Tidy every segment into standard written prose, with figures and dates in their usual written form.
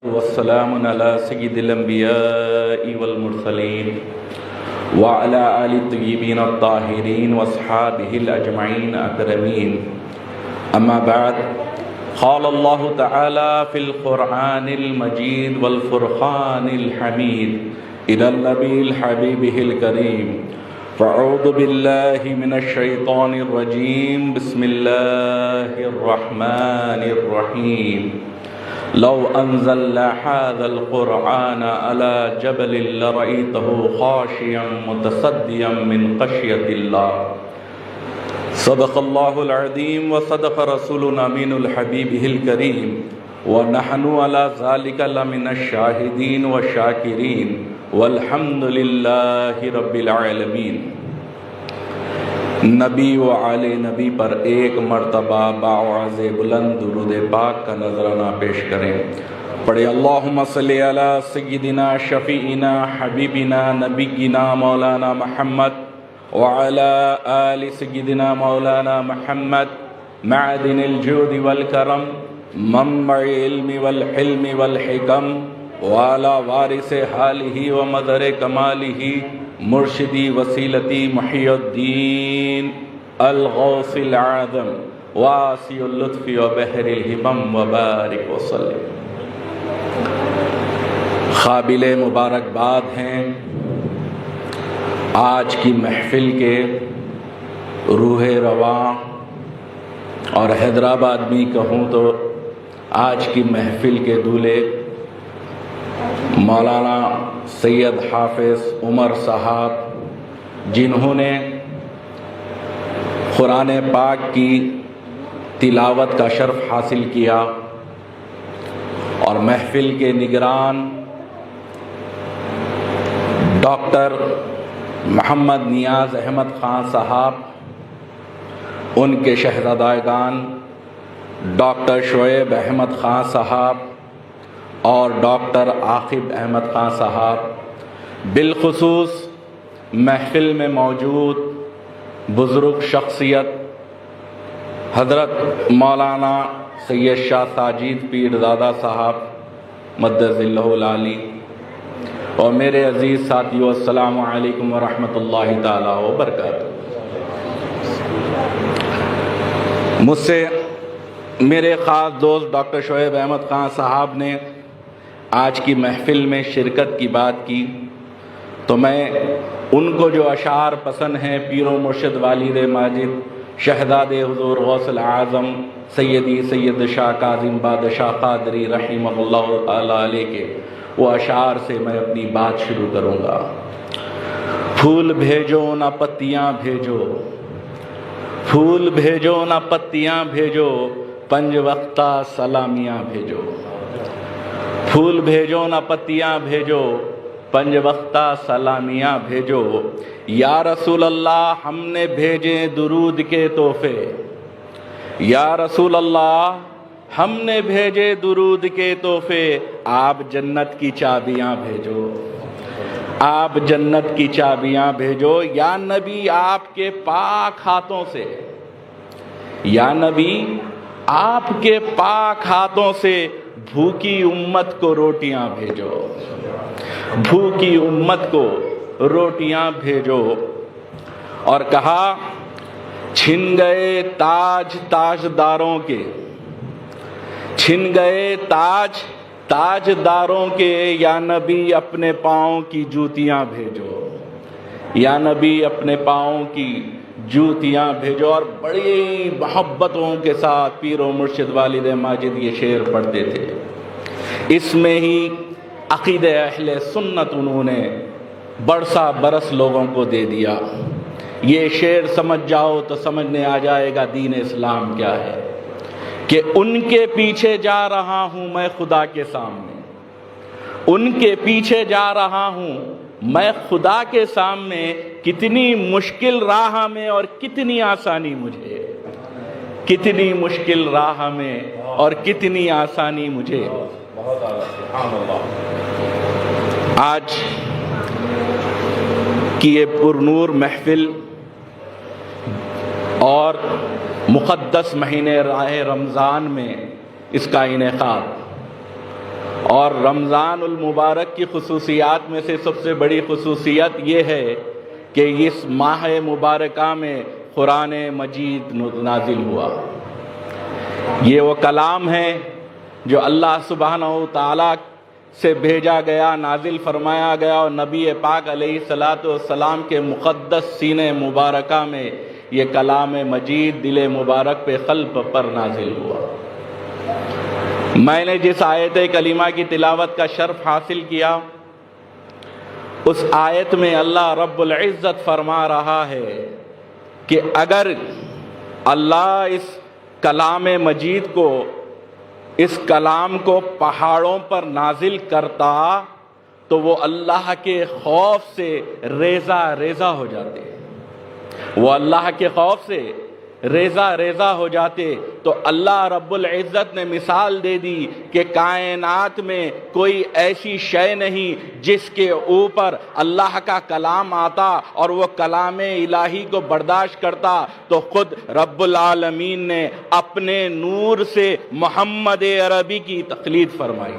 والسلام على سيد الأنبياء والمرسلين وعلى آل الطيبين الطاهرين وأصحابه الأجمعين أكرمين. أما بعد، قال الله تعالى في القرآن المجيد والفرقان الحميد إلى النبي الحبيب الكريم: فأعوذ بالله من الشيطان الرجيم، بسم الله الرحمن الرحيم. لو أنزلنا هذا القرآن على جبل لرأيته خاشعا متصدعا من خشية الله. صدق الله العظيم وصدق رسولنا من الحبيب الكريم، ونحن على ذلك لمن الشاهدين والشاكرين والحمد لله رب العالمین. نبی و آل نبی پر ایک مرتبہ بآواز بلند درود پاک کا نذرانہ پیش کریں. پڑھے اللہم صلی علی سیدنا شفیعنا حبیبنا نبینا مولانا محمد وعلی آل سیدنا مولانا محمد معدن الجود والکرم منبع علم والحلم والحکم وعلی وارث حالہ ومدر کمالہ مرشدی وسیلتی محی الدین الغوث العظم واسع اللطف وبحر الہمم وبارک وسلم. قابل مبارکباد ہیں آج کی محفل کے روح رواں، اور حیدرآباد میں کہوں تو آج کی محفل کے دولے مولانا سید حافظ عمر صاحب، جنہوں نے قرآن پاک کی تلاوت کا شرف حاصل کیا، اور محفل کے نگران ڈاکٹر محمد نیاز احمد خان صاحب، ان کے شہزادگان ڈاکٹر شعیب احمد خان صاحب اور ڈاکٹر عاقب احمد خان صاحب، بالخصوص محفل میں موجود بزرگ شخصیت حضرت مولانا سید شاہ ساجد پیر زادہ صاحب مدد اللہ العالی، اور میرے عزیز ساتھیو، السلام علیکم ورحمۃ اللہ تعالی وبرکاتہ. مجھ سے میرے خاص دوست ڈاکٹر شعیب احمد خان صاحب نے آج کی محفل میں شرکت کی بات کی، تو میں ان کو جو اشعار پسند ہیں پیر و مرشد والد ماجد شہزاد حضور غوث العظم سیدی سید شاہ کاظم بادشاہ قادری رحمہ اللہ تعالی علیہ کے وہ اشعار سے میں اپنی بات شروع کروں گا. پھول بھیجو نہ پتیاں بھیجو، پھول بھیجو نہ پتیاں بھیجو، پنج وقتہ سلامیاں بھیجو. پھول بھیجو نہ پتیاں بھیجو، پنج وقتہ سلامیاں بھیجو. یا رسول اللہ ہم نے بھیجے درود کے تحفے، یا رسول اللہ ہم نے بھیجے درود کے تحفے. آپ جنت کی چابیاں بھیجو، آپ جنت کی چابیاں بھیجو. یا نبی آپ کے پاک ہاتھوں سے، یا نبی آپ کے پاک ہاتھوں سے بھوکی امت کو روٹیاں بھیجو، بھوکی امت کو روٹیاں بھیجو. اور کہا چھن گئے تاج تاجداروں کے، چھن گئے تاج تاجداروں کے. یا نبی اپنے پاؤں کی جوتیاں بھیجو، یا نبی اپنے پاؤں کی جوتیاں بھیجو. اور بڑی محبتوں کے ساتھ پیر و مرشد والد ماجد یہ شعر پڑھتے تھے. اس میں ہی عقیدہ اہل سنت انہوں نے برسا برس لوگوں کو دے دیا. یہ شعر سمجھ جاؤ تو سمجھنے آ جائے گا دین اسلام کیا ہے، کہ ان کے پیچھے جا رہا ہوں میں خدا کے سامنے، ان کے پیچھے جا رہا ہوں میں خدا کے سامنے. کتنی مشکل راہ میں اور کتنی آسانی مجھے، کتنی مشکل راہ میں اور کتنی آسانی مجھے. آج کی یہ پرنور محفل اور مقدس مہینے راہ رمضان میں اس کا انعقاد، اور رمضان المبارک کی خصوصیات میں سے سب سے بڑی خصوصیت یہ ہے کہ اس ماہ مبارکہ میں قرآن مجید نازل ہوا۔ یہ وہ کلام ہے جو اللہ سبحانہ و تعالیٰ سے بھیجا گیا، نازل فرمایا گیا، اور نبی پاک علیہ الصلاۃ والسلام کے مقدس سینے مبارکہ میں یہ کلام مجید دل مبارک پہ قلب پر نازل ہوا۔ میں نے جس آیت کلیمہ کی تلاوت کا شرف حاصل کیا، اس آیت میں اللہ رب العزت فرما رہا ہے کہ اگر اللہ اس کلام مجید کو، اس کلام کو پہاڑوں پر نازل کرتا تو وہ اللہ کے خوف سے ریزہ ریزہ ہو جاتے، وہ اللہ کے خوف سے ریزہ ریزہ ہو جاتے۔ تو اللہ رب العزت نے مثال دے دی کہ کائنات میں کوئی ایسی شے نہیں جس کے اوپر اللہ کا کلام آتا اور وہ کلام الہی کو برداشت کرتا، تو خود رب العالمین نے اپنے نور سے محمد عربی کی تخلیق فرمائی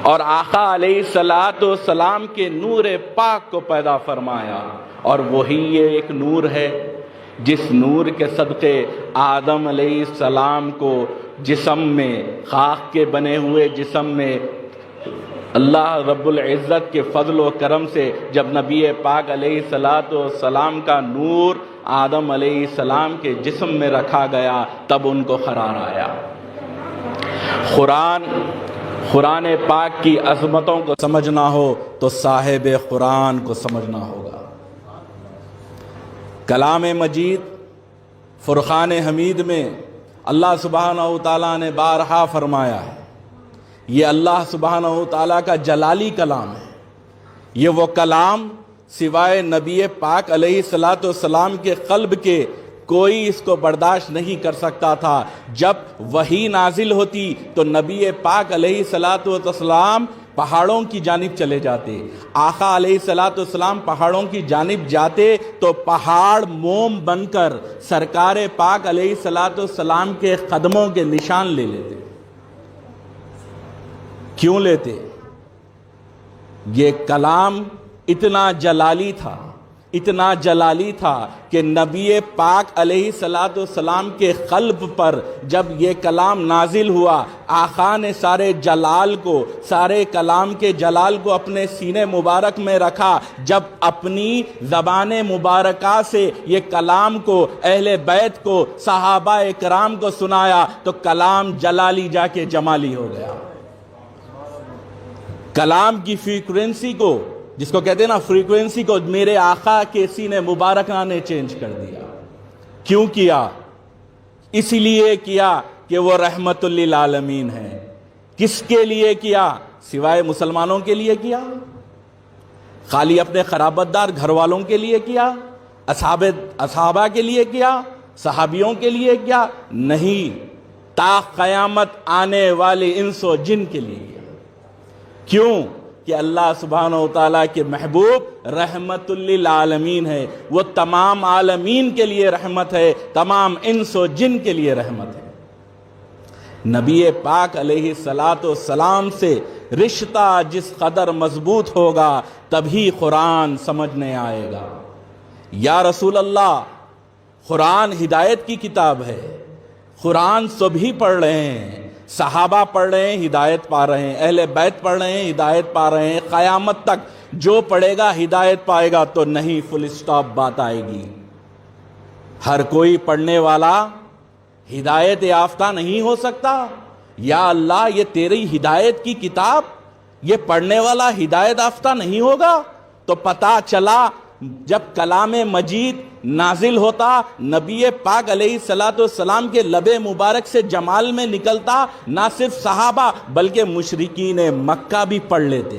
اور آقا علیہ السلام کے نور پاک کو پیدا فرمایا، اور وہی یہ ایک نور ہے جس نور کے صدقے آدم علیہ السلام کو جسم میں، خاک کے بنے ہوئے جسم میں، اللہ رب العزت کے فضل و کرم سے جب نبی پاک علیہ السلام کا نور آدم علیہ السلام کے جسم میں رکھا گیا، تب ان کو قرار آیا۔ قرآن پاک کی عظمتوں کو سمجھنا ہو تو صاحب قرآن کو سمجھنا ہوگا۔ کلام مجید فرقان حمید میں اللہ سبحانہ و تعالیٰ نے بارہا فرمایا ہے، یہ اللہ سبحانہ و تعالیٰ کا جلالی کلام ہے۔ یہ وہ کلام سوائے نبی پاک علیہ السلام کے قلب کے کوئی اس کو برداشت نہیں کر سکتا تھا۔ جب وحی نازل ہوتی تو نبی پاک علیہ السلام پہاڑوں کی جانب چلے جاتے، آقا علیہ السلام پہاڑوں کی جانب جاتے تو پہاڑ موم بن کر سرکار پاک علیہ السلام کے قدموں کے نشان لے لیتے۔ کیوں لیتے؟ یہ کلام اتنا جلالی تھا، اتنا جلالی تھا کہ نبی پاک علیہ السلام کے قلب پر جب یہ کلام نازل ہوا، آقا نے سارے جلال کو، سارے کلام کے جلال کو اپنے سینے مبارک میں رکھا۔ جب اپنی زبان مبارکہ سے یہ کلام کو اہل بیت کو، صحابہ کرام کو سنایا تو کلام جلالی جا کے جمالی ہو گیا۔ کلام کی فریکوینسی کو، جس کو کہتے ہیں نا فریکوینسی کو، میرے آقا کے سینے مبارکہ نے چینج کر دیا۔ کیوں کیا؟ اس لیے کیا کہ وہ رحمت للعالمین ہے۔ کس کے لیے کیا؟ سوائے مسلمانوں کے لیے کیا؟ خالی اپنے خرابتدار گھر والوں کے لیے کیا؟ اصحابہ کے لیے کیا؟ صحابیوں کے لیے کیا؟ نہیں، تا قیامت آنے والے انس و جن کے لیے کیا۔ کیوں؟ کہ اللہ سبحانہ و تعالیٰ کے محبوب رحمت للعالمین ہے، وہ تمام عالمین کے لیے رحمت ہے، تمام انس و جن کے لیے رحمت ہے۔ نبی پاک علیہ السلام سے رشتہ جس قدر مضبوط ہوگا تبھی قرآن سمجھنے آئے گا۔ یا رسول اللہ، قرآن ہدایت کی کتاب ہے، قرآن سبھی پڑھ رہے ہیں، صحابہ پڑھ رہے ہیں، ہدایت پا رہے ہیں، اہل بیت پڑھ رہے ہیں، ہدایت پا رہے ہیں، قیامت تک جو پڑھے گا ہدایت پائے گا۔ تو نہیں، فل اسٹاپ بات آئے گی۔ ہر کوئی پڑھنے والا ہدایت یافتہ نہیں ہو سکتا۔ یا اللہ، یہ تیری ہدایت کی کتاب، یہ پڑھنے والا ہدایت یافتہ نہیں ہوگا؟ تو پتہ چلا جب کلام مجید نازل ہوتا، نبی پاک علیہ السلام کے لب مبارک سے جمال میں نکلتا، نہ صرف صحابہ بلکہ مشرکین مکہ بھی پڑھ لیتے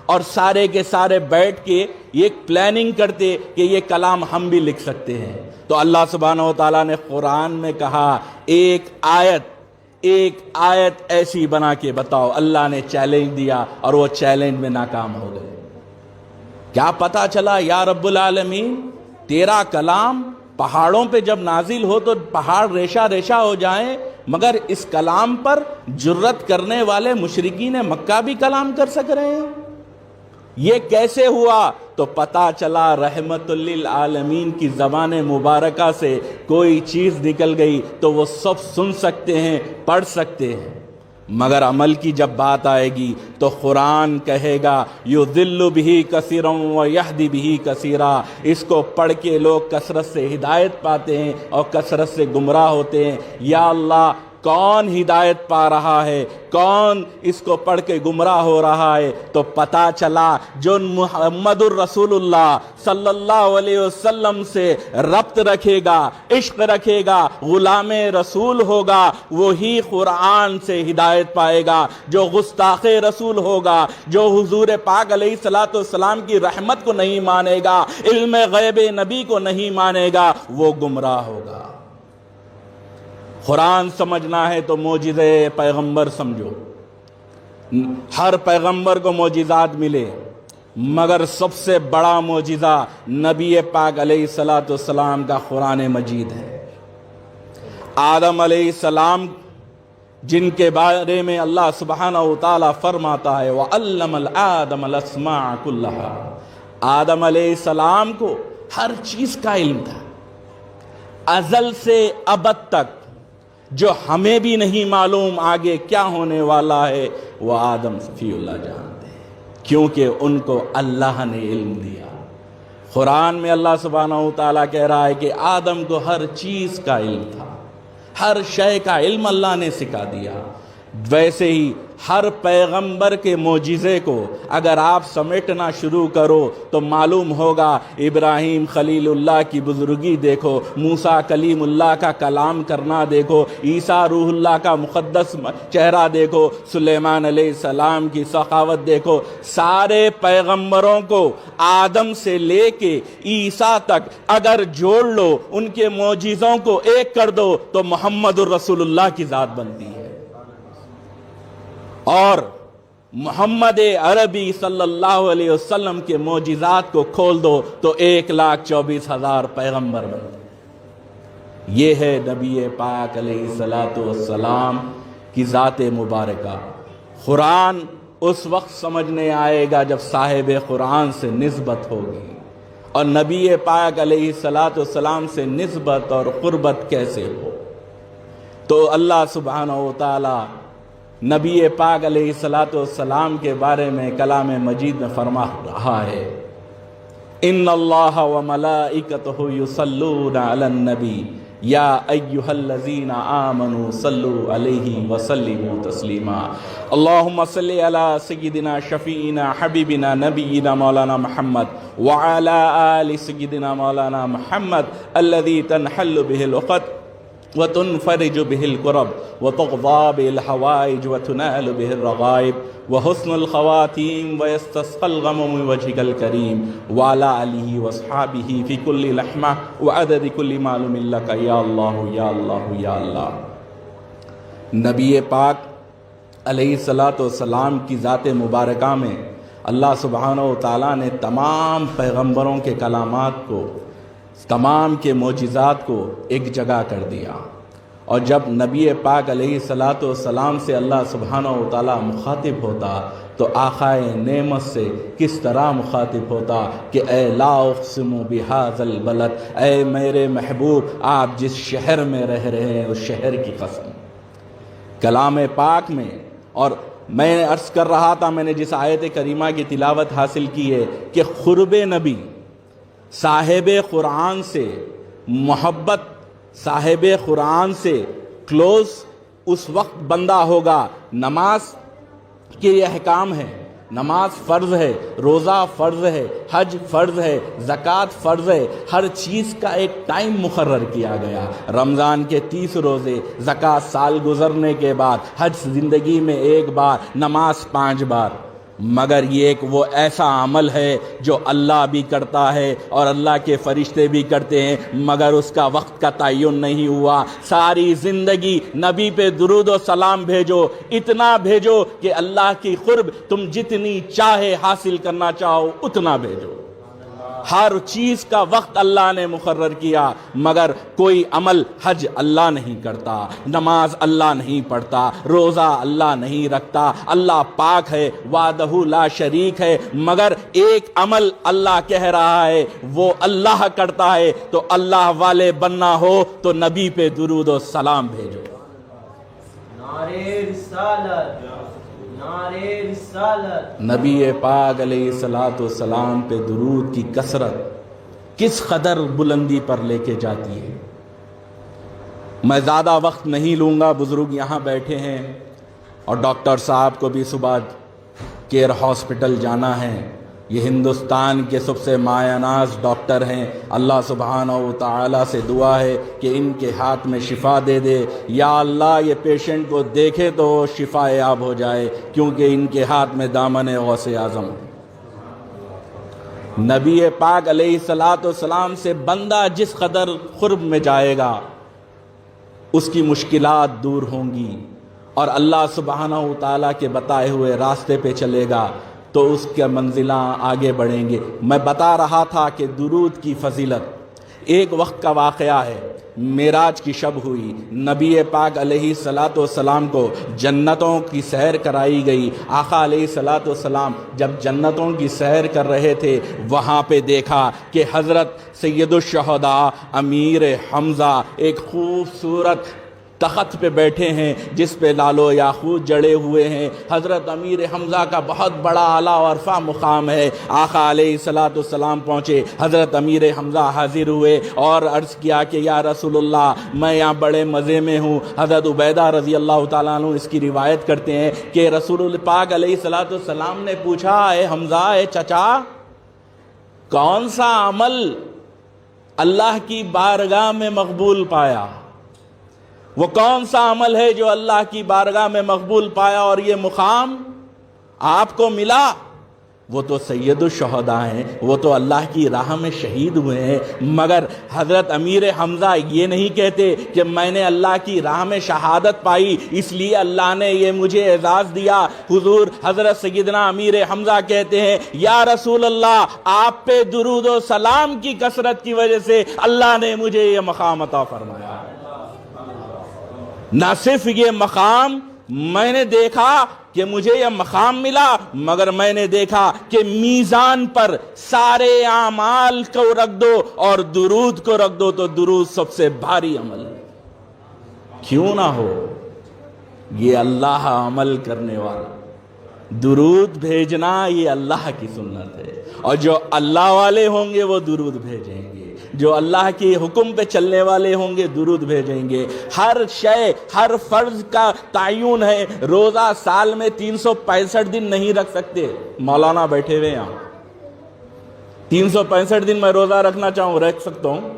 اور سارے کے سارے بیٹھ کے ایک پلاننگ کرتے کہ یہ کلام ہم بھی لکھ سکتے ہیں۔ تو اللہ سبحانہ و تعالیٰ نے قرآن میں کہا ایک آیت ایسی بنا کے بتاؤ۔ اللہ نے چیلنج دیا اور وہ چیلنج میں ناکام ہو گئے۔ کیا پتا چلا یا رب العالمین، تیرا کلام پہاڑوں پہ جب نازل ہو تو پہاڑ ریشہ ریشہ ہو جائیں، مگر اس کلام پر جرت کرنے والے مشرکین مکہ بھی کلام کر سک رہے ہیں. یہ کیسے ہوا؟ تو پتہ چلا رحمت للعالمین کی زبان مبارکہ سے کوئی چیز نکل گئی تو وہ سب سن سکتے ہیں، پڑھ سکتے ہیں، مگر عمل کی جب بات آئے گی تو قرآن کہے گا یضل بہ کثیرا ویہدی بہ کثیرا. اس کو پڑھ کے لوگ کثرت سے ہدایت پاتے ہیں اور کثرت سے گمراہ ہوتے ہیں. یا اللہ، کون ہدایت پا رہا ہے، کون اس کو پڑھ کے گمراہ ہو رہا ہے؟ تو پتہ چلا جو محمد الرسول اللہ صلی اللہ علیہ وسلم سے ربط رکھے گا، عشق رکھے گا، غلام رسول ہوگا، وہی قرآن سے ہدایت پائے گا. جو گستاخ رسول ہوگا، جو حضور پاک علیہ السلام کی رحمت کو نہیں مانے گا، علم غیب نبی کو نہیں مانے گا، وہ گمراہ ہوگا. قرآن سمجھنا ہے تو معجزے پیغمبر سمجھو. ہر پیغمبر کو معجزات ملے، مگر سب سے بڑا معجزہ نبی پاک علیہ السلام کا قرآن مجید ہے. آدم علیہ السلام جن کے بارے میں اللہ سبحانہ وتعالی فرماتا ہے وَعَلَّمَ الْآدَمَ الْأَسْمَاءَ كُلَّهَا، آدم علیہ السلام کو ہر چیز کا علم تھا، ازل سے ابد تک. جو ہمیں بھی نہیں معلوم آگے کیا ہونے والا ہے وہ آدم صفی اللہ جانتے ہیں، کیونکہ ان کو اللہ نے علم دیا. قرآن میں اللہ سبحانہ وتعالیٰ کہہ رہا ہے کہ آدم کو ہر چیز کا علم تھا، ہر شے کا علم اللہ نے سکھا دیا. ویسے ہی ہر پیغمبر کے معجزے کو اگر آپ سمیٹنا شروع کرو تو معلوم ہوگا ابراہیم خلیل اللہ کی بزرگی دیکھو، موسیٰ کلیم اللہ کا کلام کرنا دیکھو، عیسیٰ روح اللہ کا مقدس چہرہ دیکھو، سلیمان علیہ السلام کی سخاوت دیکھو. سارے پیغمبروں کو آدم سے لے کے عیسیٰ تک اگر جوڑ لو، ان کے معجزوں کو ایک کر دو تو محمد الرسول اللہ کی ذات بنتی ہے. اور محمد عربی صلی اللہ علیہ وسلم کے معجزات کو کھول دو تو 1,24,000 پیغمبر بنتے ہیں. یہ ہے نبی پاک علیہ السلام کی ذات مبارکہ. قرآن اس وقت سمجھنے آئے گا جب صاحب قرآن سے نسبت ہوگی. اور نبی پاک علیہ السلام سے نسبت اور قربت کیسے ہو؟ تو اللہ سبحانہ وتعالی نبی پاک علیہ السلام کے بارے میں کلام مجید میں فرما رہا ہے ان اللہ وملائکتہ یصلون علی النبی یا ایہا الذین آمنوا صلوا علیہ وسلموا تسلیما. اللہم صلی علی سیدنا شفیعنا حبیبنا نبینا مولانا محمد وعلی آل سیدنا مولانا محمد الذی تنحل به العقد وتنفرج به الكرب وتقضى به الحوائج وتنال به الرغائب وحسن الخواتيم ويستسقى الغم من وجهك الكريم وعلى آله واصحابه في كل لحظة وعدد كل معلوم لك يا الله يا الله يا الله. نبی پاک علیہ السلام کی ذات مبارکہ میں اللہ سبحانہ وتعالیٰ نے تمام پیغمبروں کے کلامات کو، تمام کے معجزات کو ایک جگہ کر دیا. اور جب نبی پاک علیہ السلام سے اللہ سبحانہ وتعالی مخاطب ہوتا تو آقائے نعمت سے کس طرح مخاطب ہوتا کہ اے لا اقسم بہذا البلد، اے میرے محبوب آپ جس شہر میں رہ رہے ہیں اس شہر کی قسم. کلام پاک میں، اور میں عرض کر رہا تھا، میں نے جس آیت کریمہ کی تلاوت حاصل کی ہے کہ قرب نبی، صاحب قرآن سے محبت، صاحب قرآن سے کلوز اس وقت بندہ ہوگا. نماز کے یہ احکام ہے، نماز فرض ہے، روزہ فرض ہے، حج فرض ہے، زکوٰۃ فرض ہے، ہر چیز کا ایک ٹائم مقرر کیا گیا. رمضان کے 30 روزے، زکوٰۃ سال گزرنے کے بعد، حج زندگی میں ایک بار، نماز 5 بار. مگر یہ ایک وہ ایسا عمل ہے جو اللہ بھی کرتا ہے اور اللہ کے فرشتے بھی کرتے ہیں، مگر اس کا وقت کا تعین نہیں ہوا. ساری زندگی نبی پہ درود و سلام بھیجو، اتنا بھیجو کہ اللہ کی قرب تم جتنی چاہے حاصل کرنا چاہو اتنا بھیجو. ہر چیز کا وقت اللہ نے مقرر کیا، مگر کوئی عمل حج اللہ نہیں کرتا، نماز اللہ نہیں پڑھتا، روزہ اللہ نہیں رکھتا۔ اللہ پاک ہے، وحدہ لا شریک ہے، مگر ایک عمل اللہ کہہ رہا ہے وہ اللہ کرتا ہے، تو اللہ والے بننا ہو تو نبی پہ درود و سلام بھیجو۔ نعرہ رسالت، نعرہ رسالت۔ نبی پاک علیہ الصلوۃ والسلام پہ درود کی کثرت کس قدر بلندی پر لے کے جاتی ہے۔ میں زیادہ وقت نہیں لوں گا، بزرگ یہاں بیٹھے ہیں اور ڈاکٹر صاحب کو بھی صبح کیئر ہاسپٹل جانا ہے۔ یہ ہندوستان کے سب سے مایہ ناز ڈاکٹر ہیں، اللہ سبحانہ و تعالیٰ سے دعا ہے کہ ان کے ہاتھ میں شفا دے دے۔ یا اللہ یہ پیشنٹ کو دیکھے تو شفا یاب ہو جائے، کیونکہ ان کے ہاتھ میں دامن غوث اعظم ہے۔ نبی پاک علیہ الصلوۃ والسلام سے بندہ جس قدر قرب میں جائے گا اس کی مشکلات دور ہوں گی، اور اللہ سبحانہ و تعالیٰ کے بتائے ہوئے راستے پہ چلے گا تو اس کے منزلیں آگے بڑھیں گے۔ میں بتا رہا تھا کہ درود کی فضیلت ایک وقت کا واقعہ ہے۔ معراج کی شب ہوئی، نبی پاک علیہ الصلوۃ والسلام کو جنتوں کی سیر کرائی گئی۔ آقا علیہ الصلوۃ والسلام جب جنتوں کی سیر کر رہے تھے، وہاں پہ دیکھا کہ حضرت سید الشہداء امیر حمزہ ایک خوبصورت تخت پہ بیٹھے ہیں جس پہ لال و یاقوت جڑے ہوئے ہیں۔ حضرت امیر حمزہ کا بہت بڑا اعلیٰ و عرفہ مقام ہے۔ آقا علیہ الصلوۃ والسلام پہنچے، حضرت امیر حمزہ حاضر ہوئے اور عرض کیا کہ یا رسول اللہ میں یہاں بڑے مزے میں ہوں۔ حضرت عبیدہ رضی اللہ تعالیٰ عنہ اس کی روایت کرتے ہیں کہ رسول پاک علیہ الصلوۃ والسلام نے پوچھا، اے حمزہ، اے چچا، کون سا عمل اللہ کی بارگاہ میں مقبول پایا؟ وہ کون سا عمل ہے جو اللہ کی بارگاہ میں مقبول پایا اور یہ مقام آپ کو ملا؟ وہ تو سید الشہداء ہیں، وہ تو اللہ کی راہ میں شہید ہوئے ہیں۔ مگر حضرت امیر حمزہ یہ نہیں کہتے کہ میں نے اللہ کی راہ میں شہادت پائی اس لیے اللہ نے یہ مجھے اعزاز دیا۔ حضور حضرت سیدنا امیر حمزہ کہتے ہیں یا رسول اللہ، آپ پہ درود و سلام کی کثرت کی وجہ سے اللہ نے مجھے یہ مقام عطا فرمایا۔ نہ صرف یہ مقام میں نے دیکھا کہ مجھے یہ مقام ملا، مگر میں نے دیکھا کہ میزان پر سارے اعمال کو رکھ دو اور درود کو رکھ دو تو درود سب سے بھاری عمل کیوں نہ ہو۔ یہ اللہ عمل کرنے والا، درود بھیجنا یہ اللہ کی سنت ہے، اور جو اللہ والے ہوں گے وہ درود بھیجیں گے، جو اللہ کی حکم پہ چلنے والے ہوں گے درود بھیجیں گے۔ ہر شے، ہر فرض کا تعین ہے۔ روزہ سال میں 365 دن نہیں رکھ سکتے۔ مولانا بیٹھے ہوئے یہاں 365 دن میں روزہ رکھنا چاہوں رکھ سکتا ہوں،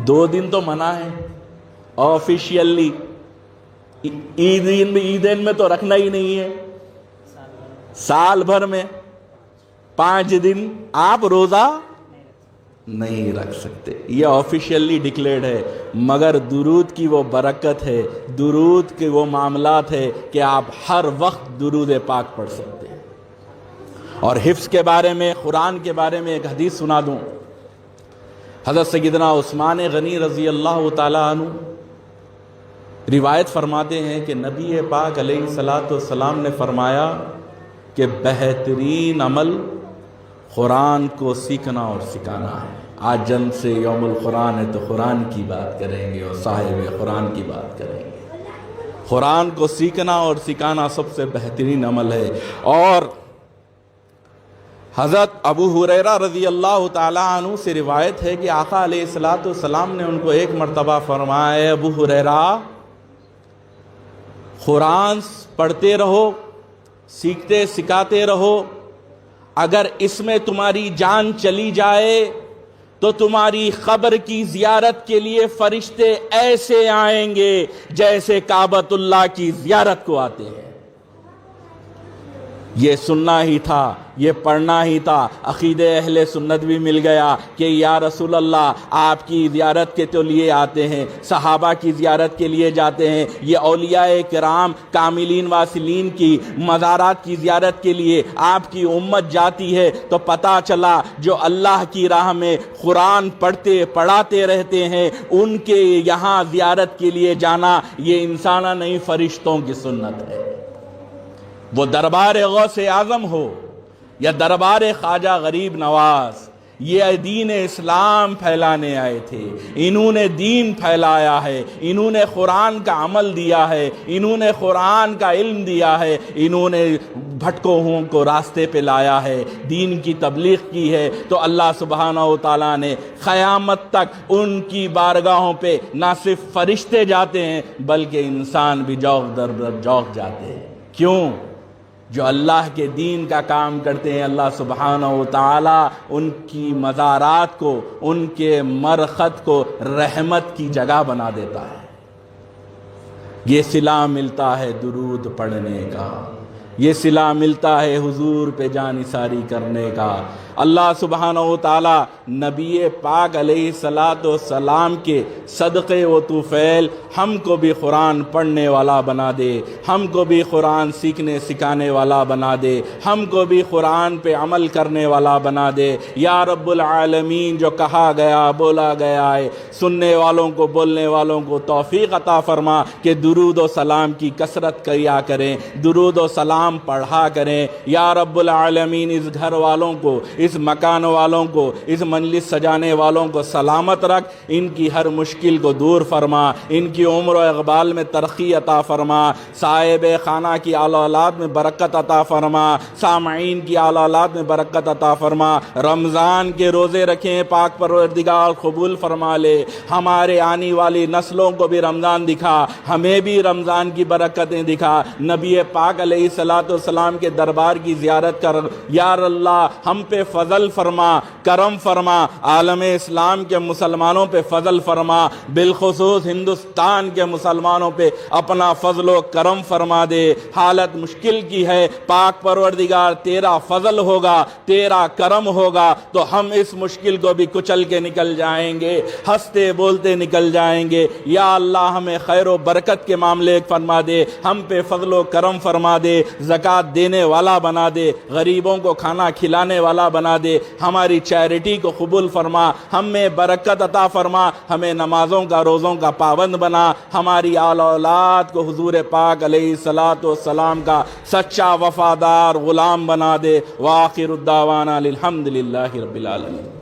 2 دن تو منع ہے آفیشیلی۔ عیدین میں تو رکھنا ہی نہیں ہے، سال بھر میں 5 دن آپ روزہ نہیں رکھ سکتے، یہ آفیشیلی ڈکلیئرڈ ہے۔ مگر درود کی وہ برکت ہے، درود کے وہ معاملات ہے کہ آپ ہر وقت درود پاک پڑھ سکتے ہیں۔ اور حفظ کے بارے میں، قرآن کے بارے میں ایک حدیث سنا دوں۔ حضرت سیدنا عثمان غنی رضی اللہ تعالیٰ عنہ روایت فرماتے ہیں کہ نبی پاک علیہ الصلوۃ والسلام نے فرمایا کہ بہترین عمل قرآن کو سیکھنا اور سکھانا ہے۔ آج جن سے یوم القرآن ہے تو قرآن کی بات کریں گے اور صاحب قرآن کی بات کریں گے۔ قرآن کو سیکھنا اور سکھانا سب سے بہترین عمل ہے۔ اور حضرت ابو ہریرہ رضی اللہ تعالیٰ عنہ سے روایت ہے کہ آقا علیہ الصلوۃ والسلام نے ان کو ایک مرتبہ فرمایا، اے ابو ہریرہ، قرآن پڑھتے رہو، سیکھتے سکھاتے رہو، اگر اس میں تمہاری جان چلی جائے تو تمہاری قبر کی زیارت کے لیے فرشتے ایسے آئیں گے جیسے کعبۃ اللہ کی زیارت کو آتے ہیں۔ یہ سننا ہی تھا، یہ پڑھنا ہی تھا۔ عقیدہ اہل سنت بھی مل گیا کہ یا رسول اللہ آپ کی زیارت کے تو لیے آتے ہیں، صحابہ کی زیارت کے لیے جاتے ہیں، یہ اولیاء کرام کاملین واصلین کی مزارات کی زیارت کے لیے آپ کی امت جاتی ہے۔ تو پتہ چلا جو اللہ کی راہ میں قرآن پڑھاتے رہتے ہیں ان کے یہاں زیارت کے لیے جانا یہ انسانہ نہیں فرشتوں کی سنت ہے۔ وہ دربار غوث اعظم ہو یا دربار خواجہ غریب نواز، یہ دین اسلام پھیلانے آئے تھے، انہوں نے دین پھیلایا ہے، انہوں نے قرآن کا عمل دیا ہے، انہوں نے قرآن کا علم دیا ہے، انہوں نے بھٹکوں کو راستے پہ لایا ہے، دین کی تبلیغ کی ہے۔ تو اللہ سبحانہ و تعالیٰ نے قیامت تک ان کی بارگاہوں پہ نہ صرف فرشتے جاتے ہیں بلکہ انسان بھی جوق در جوق جاتے ہیں۔ کیوں؟ جو اللہ کے دین کا کام کرتے ہیں اللہ سبحانہ و تعالیٰ ان کی مزارات کو، ان کے مرقد کو رحمت کی جگہ بنا دیتا ہے۔ یہ صلہ ملتا ہے درود پڑھنے کا، یہ صلہ ملتا ہے حضور پہ جانثاری کرنے کا۔ اللہ سبحانہ و تعالیٰ نبی پاک علیہ السلام کے صدقے و طفیل ہم کو بھی قرآن پڑھنے والا بنا دے، ہم کو بھی قرآن سیکھنے سکھانے والا بنا دے، ہم کو بھی قرآن پہ عمل کرنے والا بنا دے۔ یا رب العالمین، جو کہا گیا بولا گیا ہے، سننے والوں کو بولنے والوں کو توفیق عطا فرما کہ درود و سلام کی کثرت کیا کریں، درود و سلام پڑھا کریں۔ یا رب العالمین، اس گھر والوں کو، اس مکان والوں کو، اس مجلس سجانے والوں کو سلامت رکھ، ان کی ہر مشکل کو دور فرما، ان کی عمر و اقبال میں ترقی عطا فرما، صاحب خانہ کی اعلی اولاد میں برکت عطا فرما، سامعین کی اعلی اولاد میں برکت عطا فرما۔ رمضان کے روزے رکھیں، پاک پروردگار قبول فرما لے۔ ہمارے آنے والی نسلوں کو بھی رمضان دکھا، ہمیں بھی رمضان کی برکتیں دکھا، نبی پاک علیہ السلام کے دربار کی زیارت کر۔ یا اللہ ہم پہ فضل فرما، کرم فرما، عالم اسلام کے مسلمانوں پہ فضل فرما، بالخصوص ہندوستان کے مسلمانوں پہ اپنا فضل و کرم فرما دے۔ حالت مشکل کی ہے، پاک پروردگار تیرا فضل ہوگا، تیرا کرم ہوگا تو ہم اس مشکل کو بھی کچل کے نکل جائیں گے، ہنستے بولتے نکل جائیں گے۔ یا اللہ ہمیں خیر و برکت کے معاملے فرما دے، ہم پہ فضل و کرم فرما دے، زکوٰۃ دینے والا بنا دے، غریبوں کو کھانا کھلانے والا بنا دے، ہماری چیریٹی کو قبول فرما، ہم میں برکت عطا فرما، ہمیں نمازوں کا روزوں کا پابند بنا، ہماری آل اولاد کو حضور پاک علیہ السلام کا سچا وفادار غلام بنا دے۔ وآخر الدعوانا الحمدللہ رب العالمین۔